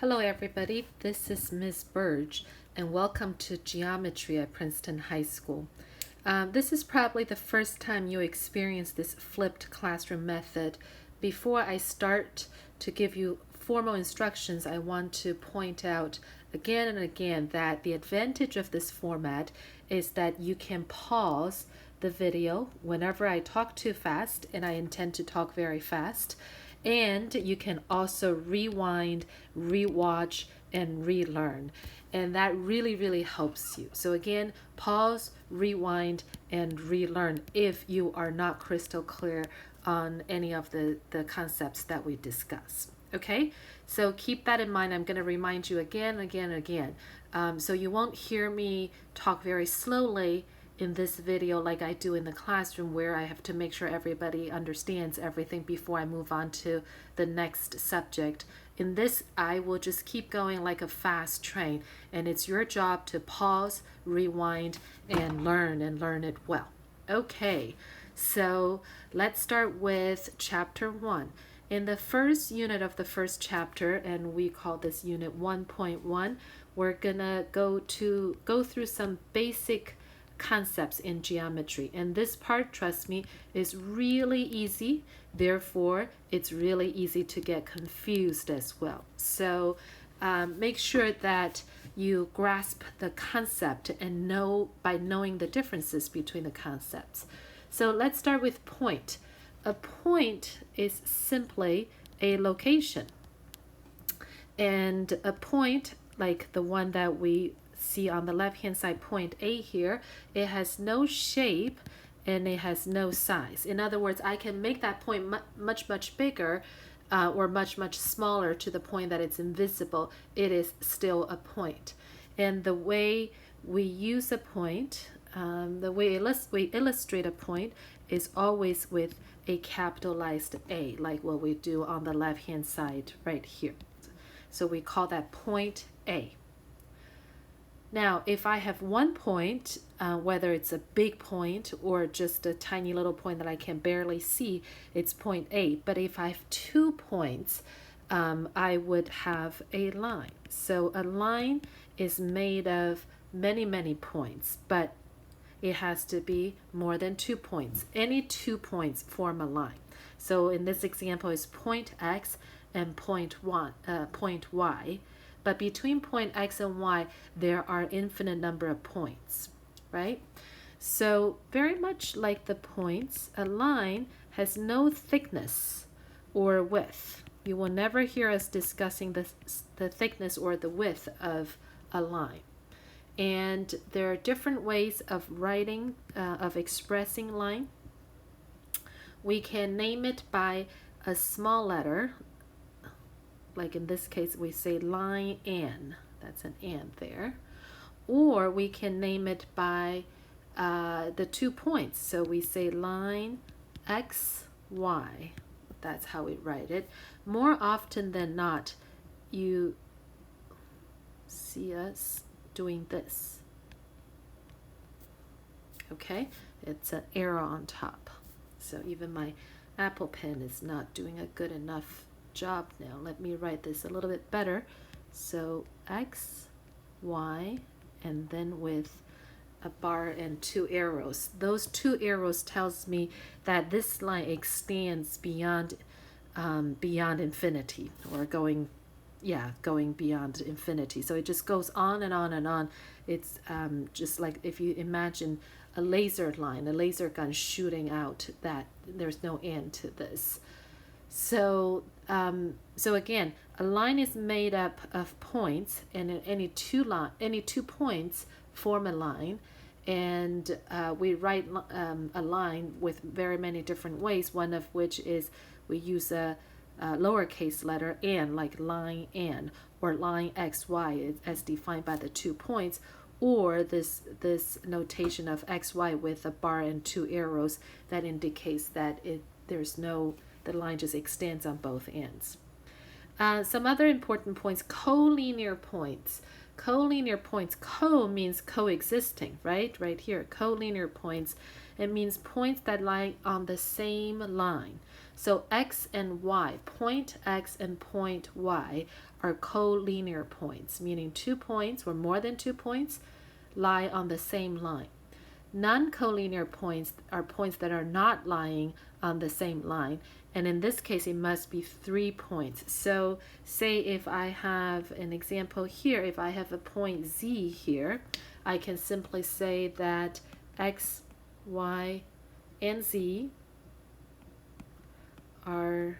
Hello everybody, this is Ms. Burge and welcome to Geometry at Princeton High School. This is probably the first time you experience this flipped classroom method. Before I start to give you formal instructions, I want to point out again and again that the advantage of this format is that you can pause the video whenever I talk too fast, and I intend to talk very fast. And you can also rewind, rewatch, and relearn. And that really helps you. So again, pause, rewind, and relearn if you are not crystal clear on any of the concepts that we discuss. Okay, so keep that in mind. I'm going to remind you again. So you won't hear me talk very slowly in this video like I do in the classroom, where I have to make sure everybody understands everything before I move on to the next subject. In this, I will just keep going like a fast train, and it's your job to pause, rewind, and learn it well. Okay, so let's start with chapter 1. In the first unit of the first chapter, and we call this unit 1.1, we're gonna go through some basic concepts in geometry, and this part, trust me, is really easy. Therefore, it's really easy to get confused as well. So make sure that you grasp the concept and know by knowing the differences between the concepts. So let's start with point. A point is simply a location, and a point like the one that we see on the left hand side, point A here, it has no shape and it has no size. In other words, I can make that point much bigger or much smaller to the point that it's invisible. It is still a point. And the way we use a point, the way we illustrate a point is always with a capitalized A, like what we do on the left hand side right here. So we call that point A. Now, if I have one point, whether it's a big point or just a tiny little point that I can barely see, it's point A. But if I have 2 points, I would have a line. So a line is made of many points, but it has to be more than 2 points. Any 2 points form a line. So in this example, it's point X and point Y. But between point X and Y, there are infinite number of points, right? So very much like the points, a line has no thickness or width. You will never hear us discussing the thickness or the width of a line. And there are different ways of writing, of expressing line. We can name it by a small letter. Like in this case, we say line N. That's an N there. Or we can name it by the 2 points. So we say line X, Y. That's how we write it. More often than not, you see us doing this. Okay? It's an arrow on top. So even my Apple Pen is not doing a good enough job now. Let me write this a little bit better. So X, Y, and then with a bar and 2 arrows. Those 2 arrows tells me that this line extends beyond infinity, or going beyond infinity. So it just goes on and on and on. It's just like if you imagine a laser line, a laser gun shooting out, that there's no end to this. So again, a line is made up of points, and any two points form a line, and we write a line with very many different ways. One of which is we use a lowercase letter n, like line N, or line XY as defined by the 2 points, or this notation of XY with a bar and 2 arrows that indicates that the line just extends on both ends. Some other important points, collinear points. Collinear points, co means coexisting, right? Right here, collinear points It means points that lie on the same line. So x and y, point x and point y, are collinear points, meaning 2 points or more than 2 points lie on the same line. Non-collinear points are points that are not lying on the same line, and in this case it must be 3 points. So say if I have an example here, if I have a point Z here, I can simply say that x, y, and z are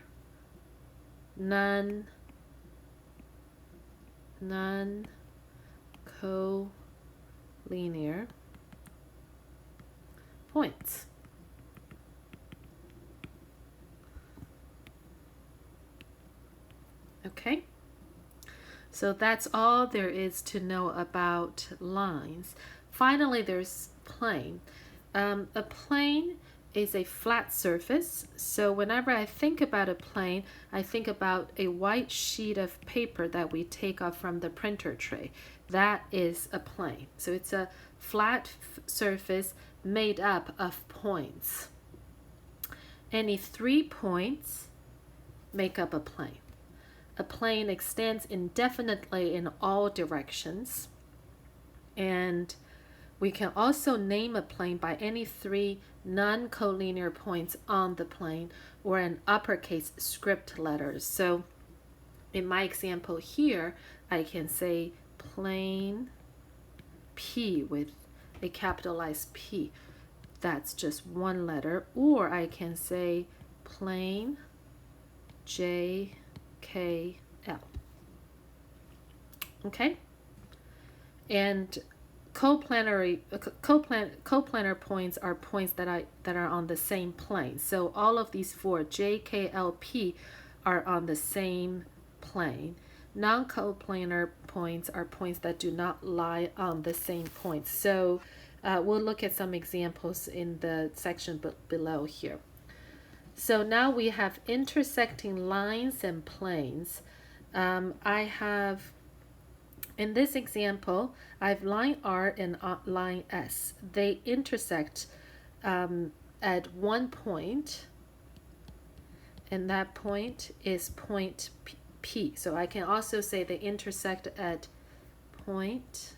non-collinear points. Okay, so that's all there is to know about lines. Finally, there's plane. A plane is a flat surface. So whenever I think about a plane, I think about a white sheet of paper that we take off from the printer tray. That is a plane. So it's a flat surface made up of points. Any 3 points make up a plane. A plane extends indefinitely in all directions, and we can also name a plane by any 3 non-collinear points on the plane or an uppercase script letters. So in my example here, I can say plane P with a capitalized P. That's just 1 letter. Or I can say plane J, K, L. Okay? And coplanar points are points that are on the same plane. So all of these 4, J, K, L, P, are on the same plane. Non-coplanar points are points that do not lie on the same point. So we'll look at some examples in the section below here. So now we have intersecting lines and planes. I have, in this example, I have line R and line S. They intersect at one point, and that point is point P. So I can also say they intersect at point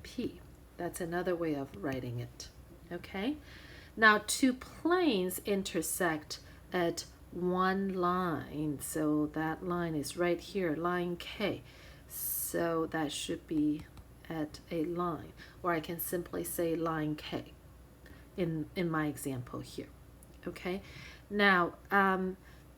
P. That's another way of writing it. Okay? Now 2 planes intersect at one line. So that line is right here, line K. So that should be at a line. Or I can simply say line K in my example here. Okay? Now,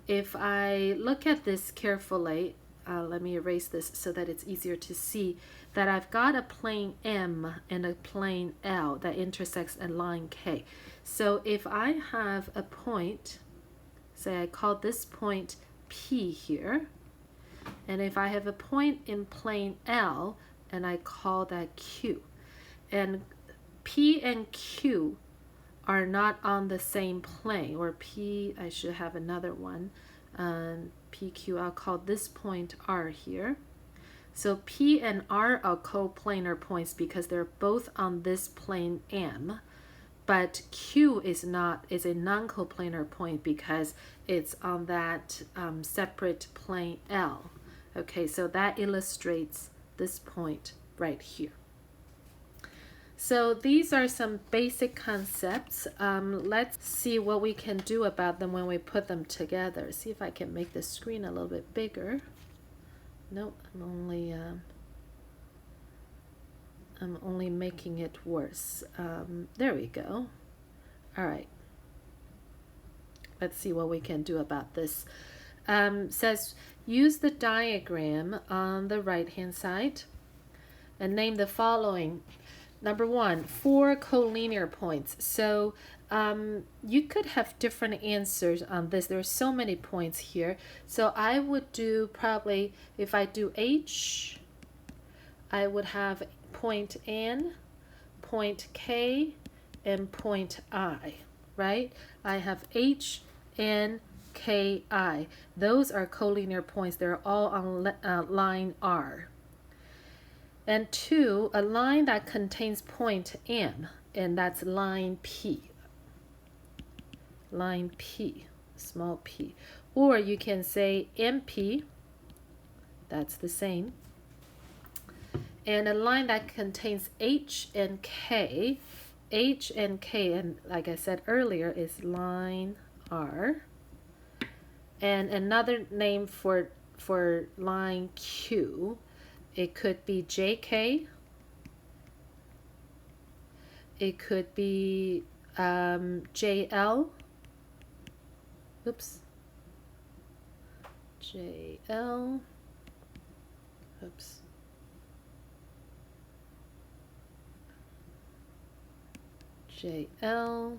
if I look at this carefully, let me erase this so that it's easier to see that I've got a plane M and a plane L that intersects at line K. So if I have a point, say I call this point P here, and if I have a point in plane L and I call that Q, and P and Q are not on the same plane, or P, I should have another one, PQ, I'll call this point R here. So P and R are coplanar points because they're both on this plane M, but Q is a non-coplanar point because it's on that separate plane L. Okay, so that illustrates this point right here. So these are some basic concepts. Let's see what we can do about them when we put them together. See if I can make the screen a little bit bigger. Nope, I'm only making it worse. There we go. All right. Let's see what we can do about this. Says use the diagram on the right hand side and name the following. Number 1, 4 collinear points. So you could have different answers on this. There are so many points here. So I would do probably, if I do H, I would have point N, point K, and point I, right? I have H, N, K, I. Those are collinear points. They're all on line R. And 2, a line that contains point M. and that's line P. Line P, small p. Or you can say MP, that's the same. And a line that contains H and K, and like I said earlier, is line R. And another name for line Q, it could be JK, it could be JL, oops, JL, oops, JL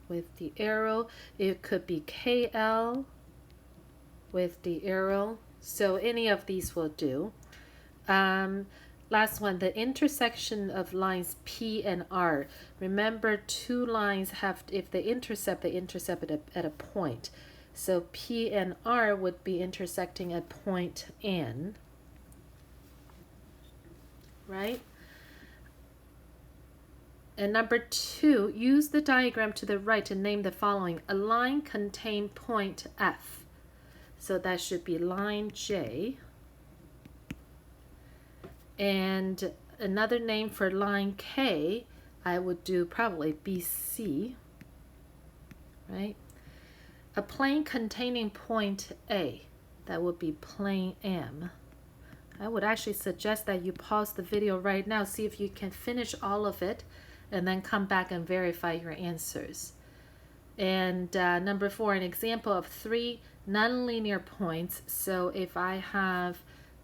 with the arrow. It could be KL with the arrow. So any of these will do. Last one, the intersection of lines P and R. Remember, two lines have, if they intercept at a point. So P and R would be intersecting at point N, right? And number 2, use the diagram to the right to name the following. A line contain point F. So that should be line J. And another name for line K, I would do probably BC, right? A plane containing point A, that would be plane M. I would actually suggest that you pause the video right now, see if you can finish all of it, and then come back and verify your answers. And number 4, an example of 3 nonlinear points. So if I have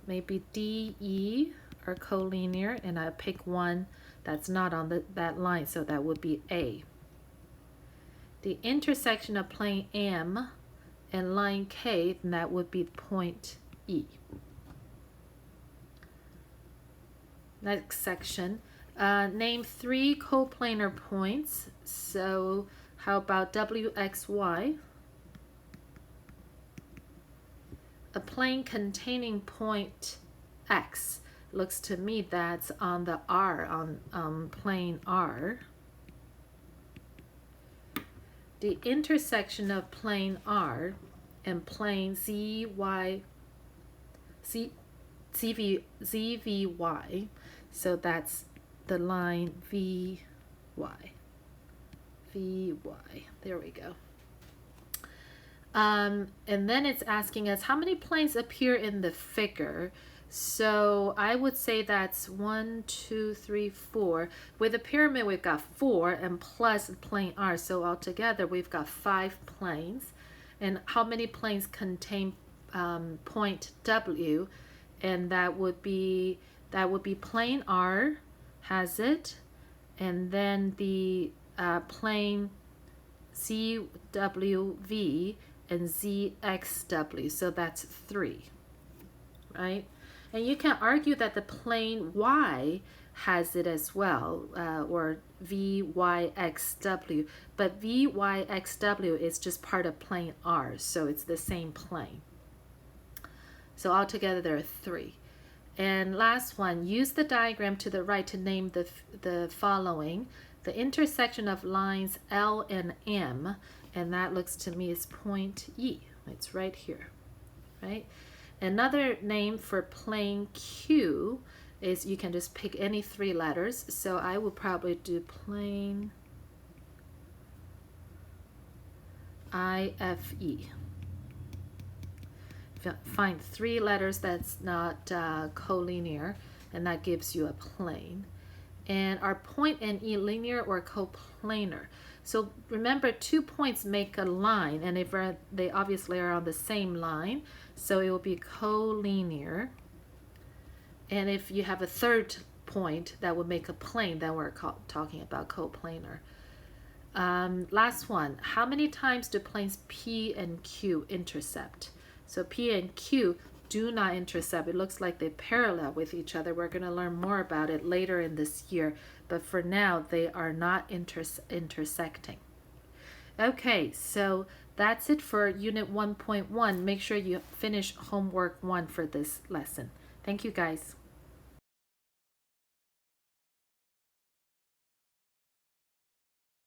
maybe DE or collinear, and I pick one that's not on that line, so that would be A. The intersection of plane M and line K, and that would be point E. Next section, name 3 coplanar points. So how about WXY? A plane containing point X. Looks to me that's on the R, on plane R. The intersection of plane R and plane ZVY, so that's the line VY. There we go. And then it's asking us how many planes appear in the figure. So I would say that's 1, 2, 3, 4. With the pyramid, we've got 4 and plus plane R. So altogether, we've got 5 planes. And how many planes contain point W? And that would be plane R has it, and then the plane CWV and ZXW. So that's 3, right? And you can argue that the plane Y has it as well, or VYXW, but VYXW is just part of plane R, so it's the same plane. So altogether there are 3. And last one, use the diagram to the right to name the following. The intersection of lines L and M, and that looks to me is point E. It's right here, right? Another name for plane Q is, you can just pick any 3 letters. So I would probably do plane IFE. Find 3 letters that's not collinear, and that gives you a plane. And are point and E linear or coplanar? So remember, 2 points make a line, and if they obviously are on the same line, so it will be collinear. And if you have a 3rd point that would make a plane, then we're talking about coplanar. Last one, how many times do planes P and Q intercept? So P and Q do not intercept. It looks like they parallel with each other. We're going to learn more about it later in this year, but for now they are not intersecting. Okay, so that's it for Unit 1.1. Make sure you finish homework 1 for this lesson. Thank you, guys.